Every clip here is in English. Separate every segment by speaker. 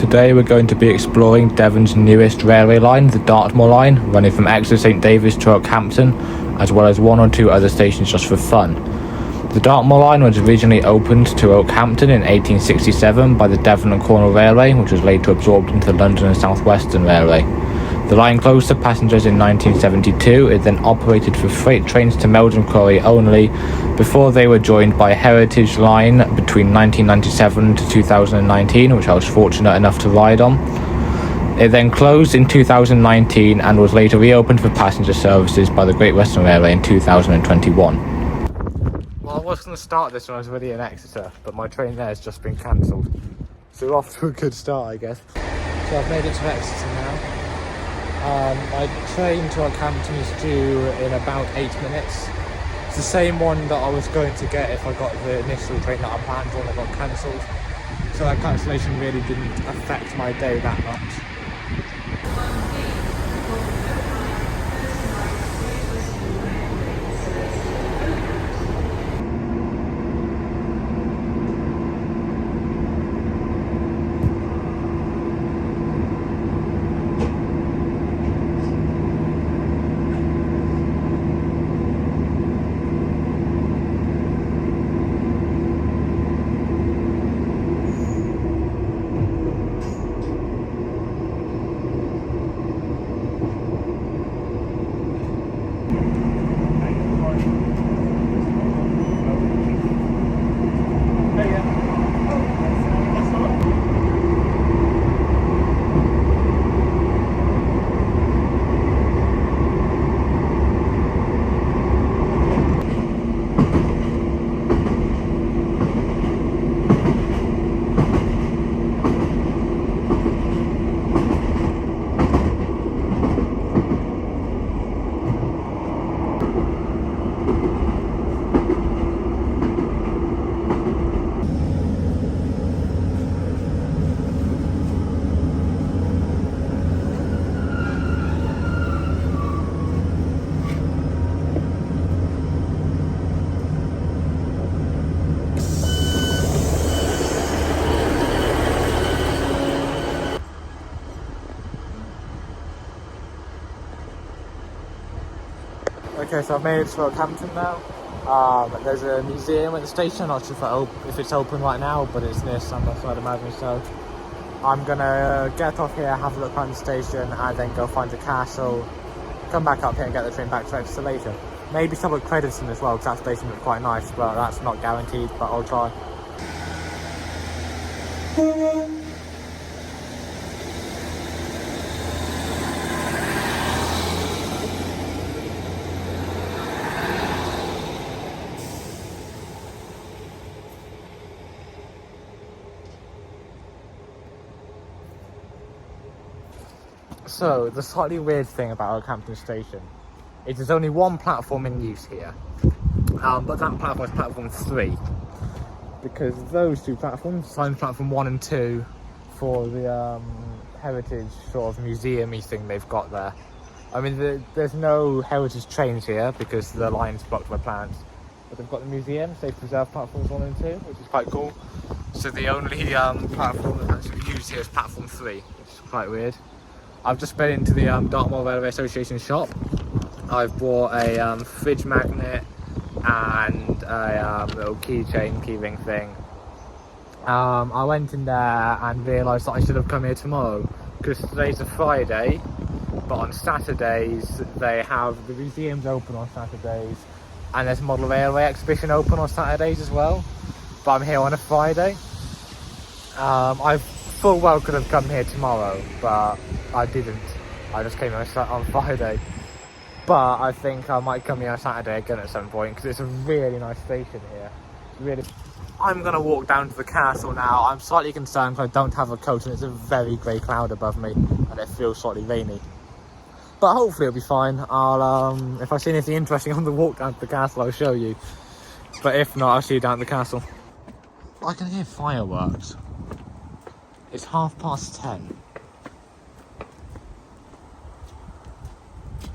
Speaker 1: Today we're going to be exploring Devon's newest railway line, the Dartmoor Line, running from Exeter St David's to Oakhampton, as well as one or two other stations just for fun. The Dartmoor Line was originally opened to Oakhampton in 1867 by the Devon and Cornwall Railway, which was later absorbed into the London and South Western Railway. The line closed to passengers in 1972. It then operated for freight trains to Melton Quarry only, before they were joined by Heritage Line between 1997 to 2019, which I was fortunate enough to ride on. It then closed in 2019 and was later reopened for passenger services by the Great Western Railway in 2021. Well, I was going to start this when I was already in Exeter, but my train there has just been cancelled. So we're off to a good start, I guess. So I've made it to Exeter now. My train to Oakhampton is due in about 8 minutes. It's the same one that I was going to get if I got the initial train that I planned on that got cancelled. So that cancellation really didn't affect my day that much. Okay, so I've made it to Oakhampton now. There's a museum at the station. I'm not sure if it's open right now, but it's near summer, so I'd imagine so. I'm gonna get off here, have a look around the station, and then go find the castle, come back up here and get the train back to Exeter later. Maybe stop at Crediton as well, because that station looks quite nice, but that's not guaranteed, but I'll try. So, the slightly weird thing about Oakhampton Station is there's only one platform in use here, but that platform is platform 3, because those two platforms, signed platform 1 and 2, for the heritage sort of museum-y thing they've got there. I mean, there's no heritage trains here because the line's blocked by plants, but they've got the museum, so they've preserved platforms 1 and 2, which is quite cool. So the only platform that's actually used here is platform 3, which is quite weird. I've just been into the Dartmoor Railway Association shop. I've bought a fridge magnet and a little key ring thing. I went in there and realised that I should have come here tomorrow, because today's a Friday, but on Saturdays the museum's open on Saturdays, and there's a model railway exhibition open on Saturdays as well, but I'm here on a Friday. I full well could have come here tomorrow, but I didn't. I just came on Friday. But I think I might come here on Saturday again at some point, because it's a really nice station here. I'm going to walk down to the castle now. I'm slightly concerned because I don't have a coat and it's a very grey cloud above me and it feels slightly rainy. But hopefully it'll be fine. I'll if I see anything interesting on the walk down to the castle, I'll show you. But if not, I'll see you down at the castle. I can hear fireworks. It's 10:30.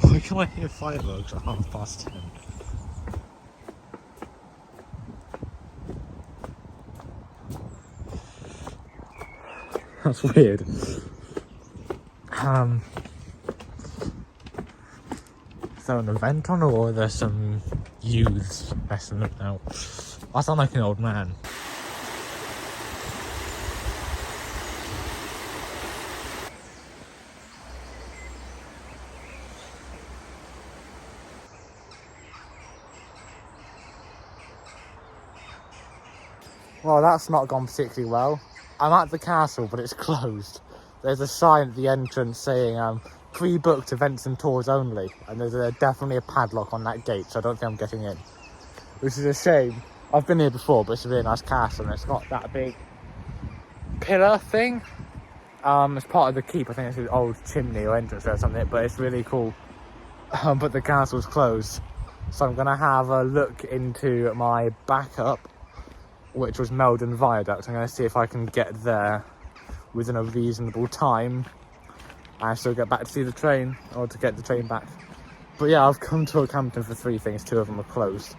Speaker 1: Why can I hear fireworks at 10:30? That's weird. Is there an event on, or are there some youths messing about? I sound like an old man. Well, that's not gone particularly well. I'm at the castle, but it's closed. There's a sign at the entrance saying pre-booked events and tours only, and there's definitely a padlock on that gate, so I don't think I'm getting in, which is a shame. I've been here before, but it's a really nice castle, and it's got that big pillar thing. It's part of the keep. I think it's an old chimney or entrance or something, but it's really cool. But the castle's closed, so I'm gonna have a look into my backup, which was Meldon Viaduct. I'm gonna see if I can get there within a reasonable time and still get back to see the train, or to get the train back. But yeah, I've come to Oakhampton for 3 things. 2 of them are closed.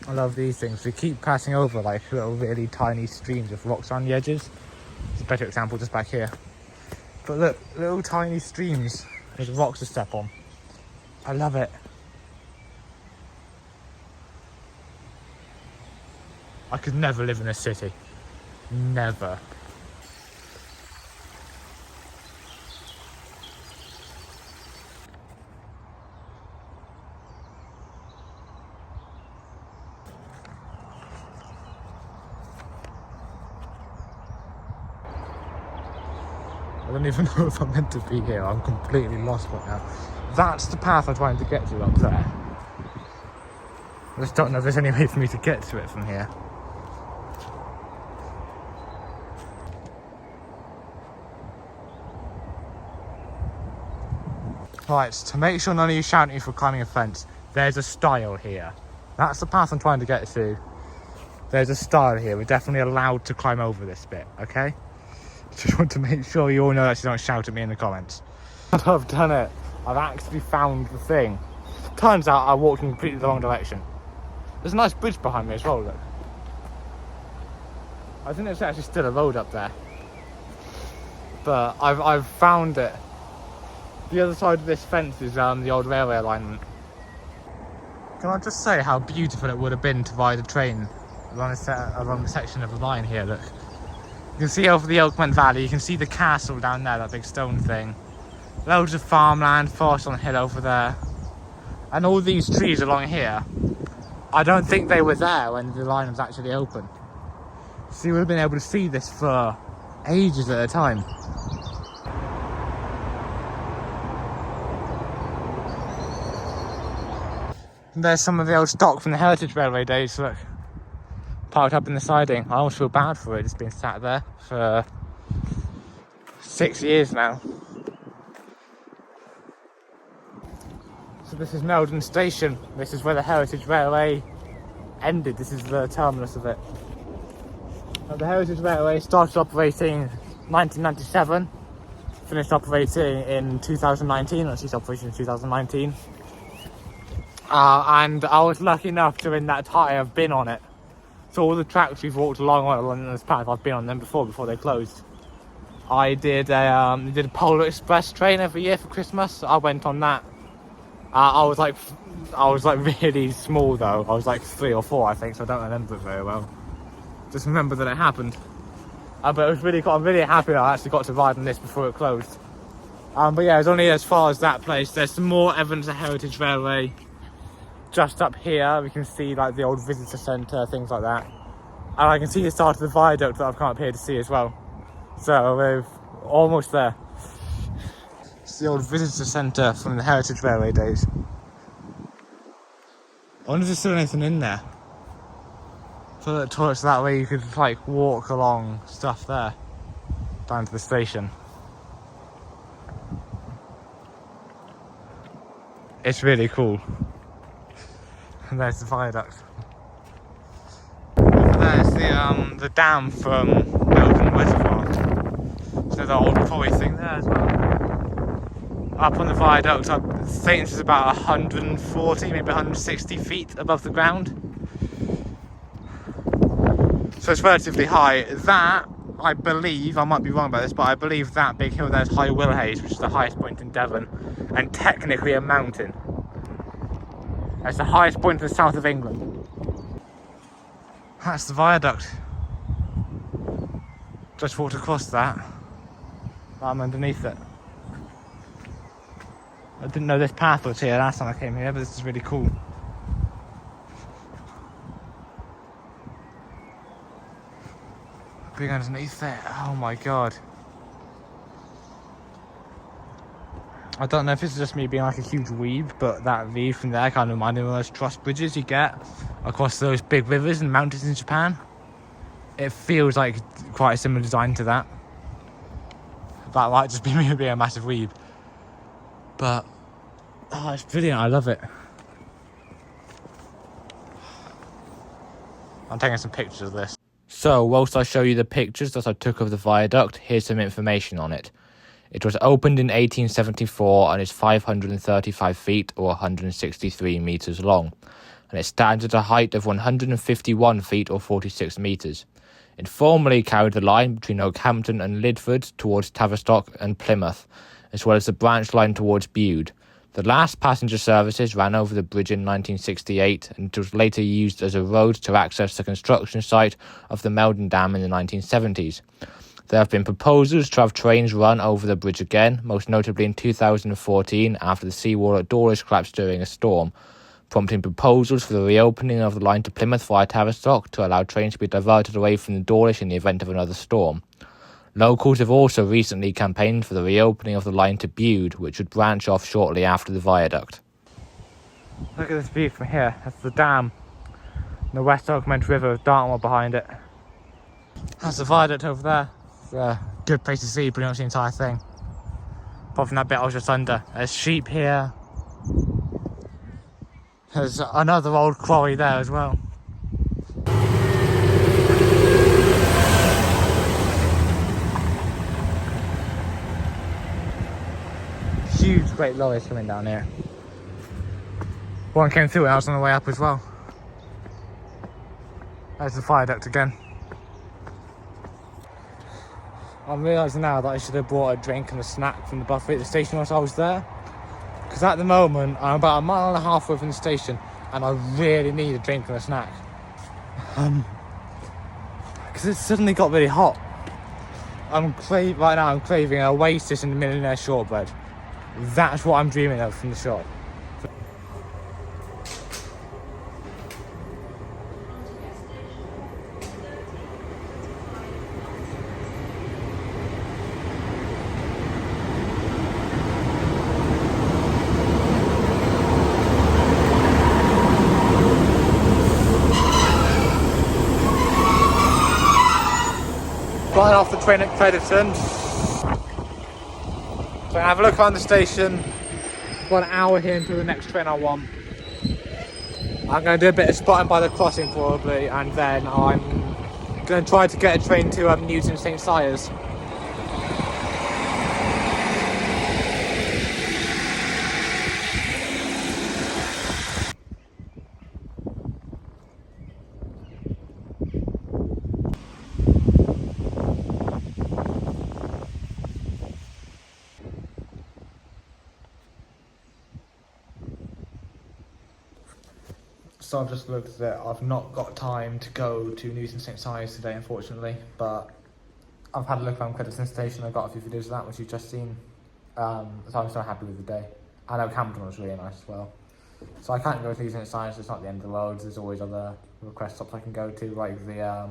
Speaker 1: I love these things. We keep passing over like little really tiny streams of rocks on the edges. It's a better example just back here. But look, little tiny streams with rocks to step on. I love it. I could never live in a city. Never. I don't even know if I'm meant to be here. I'm completely lost right now. That's the path I'm trying to get to up there. I just don't know if there's any way for me to get to it from here. Right, so to make sure none of you shout at me for climbing a fence, there's a stile here. That's the path I'm trying to get to. There's a stile here. We're definitely allowed to climb over this bit, okay? Just want to make sure you all know that you don't shout at me in the comments. I've done it. I've actually found the thing. Turns out I walked in completely the wrong direction. There's a nice bridge behind me as well, look. I think there's actually still a road up there. But I've found it. The other side of this fence is the old railway alignment. Can I just say how beautiful it would have been to ride a train along a section of the line here, look. You can see over the Oakmont Valley, you can see the castle down there, that big stone thing. Loads of farmland, forest on the hill over there. And all these trees along here, I don't think they were there when the line was actually open. So you would have been able to see this for ages at a time. And there's some of the old stock from the Heritage Railway days, look. Parked up in the siding. I almost feel bad for it. It's been sat there for 6 years now. So this is Meldon Station. This is where the Heritage Railway ended. This is the terminus of it. The Heritage Railway started operating in 1997, finished operating in 2019, or ceased operation in 2019. And I was lucky enough to, in that time, have been on it. So all the tracks we've walked along this path, I've been on them before they closed. I did a Polar Express train every year for Christmas. I went on that. I was like really small though. I was like 3 or 4, I think, so I don't remember it very well. Just remember that it happened. But it was really cool. I'm really happy I actually got to ride on this before it closed. But yeah, it's only as far as that place. There's some more evidence of Heritage Railway. Just up here, we can see like the old visitor centre, things like that. And I can see the start of the viaduct that I've come up here to see as well. So we're almost there. It's the old visitor centre from the Heritage Railway days. I wonder if there's still anything in there. For the toilets, that way you could like walk along stuff there, down to the station. It's really cool. And there's the viaduct. There's the dam from Meldon Reservoir. So the old quarry thing there as well. Up on the viaduct, I think this is about 140, maybe 160 feet above the ground. So it's relatively high. That, I believe, I might be wrong about this, but I believe that big hill there is High Willhays, which is the highest point in Devon, and technically a mountain. That's the highest point in the south of England. That's the viaduct. Just walked across that. I'm underneath it. I didn't know this path was here last time I came here, but this is really cool. Being underneath there, oh my god. I don't know if this is just me being like a huge weeb, but that view from there kind of reminded me of those truss bridges you get across those big rivers and mountains in Japan. It feels like quite a similar design to that. That might just be me being a massive weeb. But, oh, it's brilliant, I love it. I'm taking some pictures of this. So, whilst I show you the pictures that I took of the viaduct, here's some information on it. It was opened in 1874 and is 535 feet or 163 metres long. And it stands at a height of 151 feet or 46 metres. It formerly carried the line between Oakhampton and Lidford towards Tavistock and Plymouth, as well as the branch line towards Bude. The last passenger services ran over the bridge in 1968 and it was later used as a road to access the construction site of the Meldon Dam in the 1970s. There have been proposals to have trains run over the bridge again, most notably in 2014 after the seawall at Dawlish collapsed during a storm, prompting proposals for the reopening of the line to Plymouth via Tavistock to allow trains to be diverted away from the Dawlish in the event of another storm. Locals have also recently campaigned for the reopening of the line to Bude, which would branch off shortly after the viaduct. Look at this view from here. That's the dam. The West Oakmont River with Dartmoor behind it. That's the viaduct over there. It's a good place to see pretty much the entire thing. Apart from that bit I was just under. There's sheep here. There's another old quarry there as well. Huge great lorries coming down here. One came through and I was on the way up as well. There's the viaduct again. I'm realising now that I should have brought a drink and a snack from the buffet at the station whilst I was there. Because at the moment, I'm about a mile and a half away from the station and I really need a drink and a snack. Because it suddenly got really hot. Right now I'm craving an Oasis and a Millionaire Shortbread. That's what I'm dreaming of from the shop. Flying off the train at Crediton. So have a look around the station. Got an hour here until the next train I want. I'm going to do a bit of spotting by the crossing probably, and then I'm going to try to get a train to Newton St Siers. So I've just looked at it. I've not got time to go to Newton St Siers today, unfortunately, but I've had a look around Crediton Station. I've got a few videos of that, which you've just seen. So I'm so happy with the day. I know Camden was really nice as well. So I can't go to Newton St Siers, it's not the end of the world. There's always other request stops I can go to, like the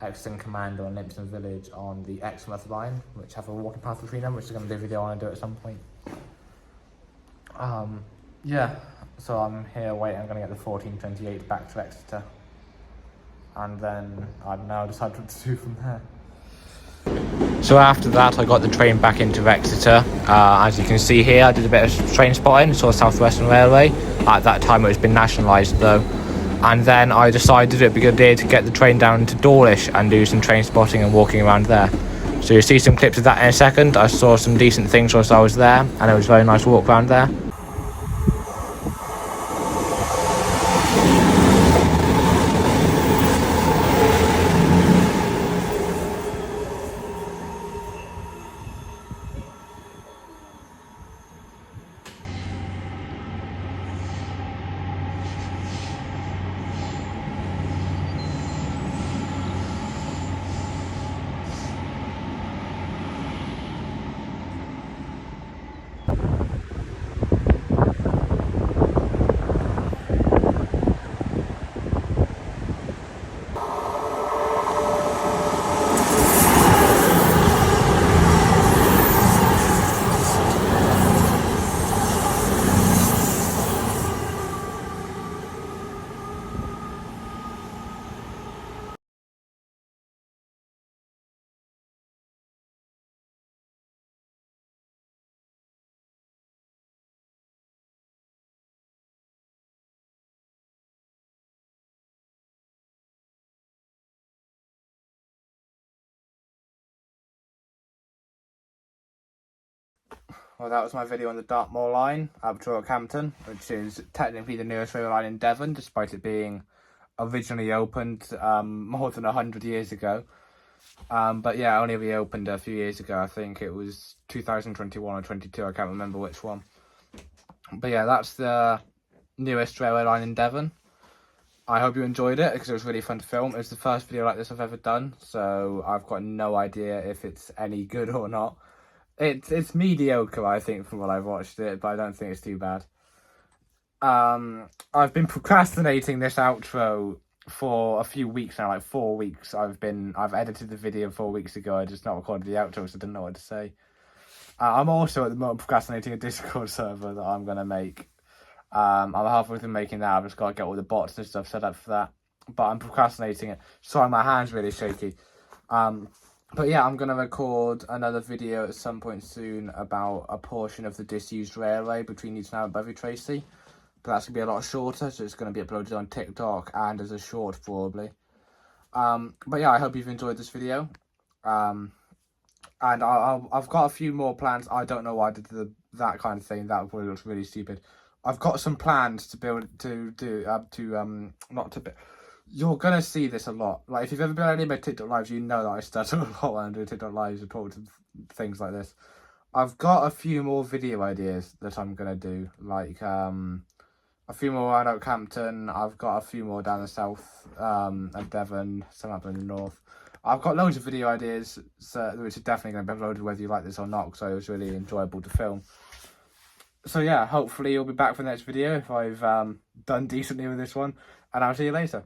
Speaker 1: Exton Commander and Limpston Village on the Exmouth line, which have a walking path between them, which is going to be a video I want to do at some point. Yeah. So I'm here waiting, I'm going to get the 1428 back to Exeter. And then I don't know, decide what to do from there. So after that I got the train back into Exeter. As you can see here, I did a bit of train spotting, saw South Western Railway. At that time it was been nationalised though. And then I decided it'd be a good idea to get the train down to Dawlish and do some train spotting and walking around there. So you'll see some clips of that in a second. I saw some decent things whilst I was there and it was a very nice walk around there. well, that was my video on the Dartmoor Line up to Rockhampton, which is technically the nearest rail line in Devon, despite it being originally opened more than 100 years ago. But yeah, only reopened a few years ago. I think it was 2021 or 22. I can't remember which one. But yeah, that's the nearest railway line in Devon. I hope you enjoyed it because it was really fun to film. It's the first video like this I've ever done, so I've got no idea if it's any good or not. It's mediocre, I think, from what I've watched it, but I don't think it's too bad. I've been procrastinating this outro for a few weeks now, like 4 weeks. I've edited the video 4 weeks ago. I just not recorded the outro, so I didn't know what to say. I'm also at the moment procrastinating a Discord server that I'm gonna make. I'm halfway through making that. I've just got to get all the bots and stuff set up for that. But I'm procrastinating it. Sorry, my hand's really shaky. But yeah, I'm going to record another video at some point soon about a portion of the disused railway between Newton and Bovey Tracy. But that's going to be a lot shorter, so it's going to be uploaded on TikTok and as a short, probably. But yeah, I hope you've enjoyed this video. And I've got a few more plans. I don't know why I did that kind of thing. That probably looks really stupid. I've got some plans to build you're gonna see this a lot. Like if you've ever been on any of my TikTok lives, you know that I stutter a lot when I'm doing TikTok lives and talk to things like this. I've got a few more video ideas that I'm gonna do, like a few more around Oakhampton. I've got a few more down the south, at Devon, some up in the north. I've got loads of video ideas, which are definitely going to be uploaded whether you like this or not, because it was really enjoyable to film. So yeah, hopefully you'll be back for the next video if I've done decently with this one, and I'll see you later.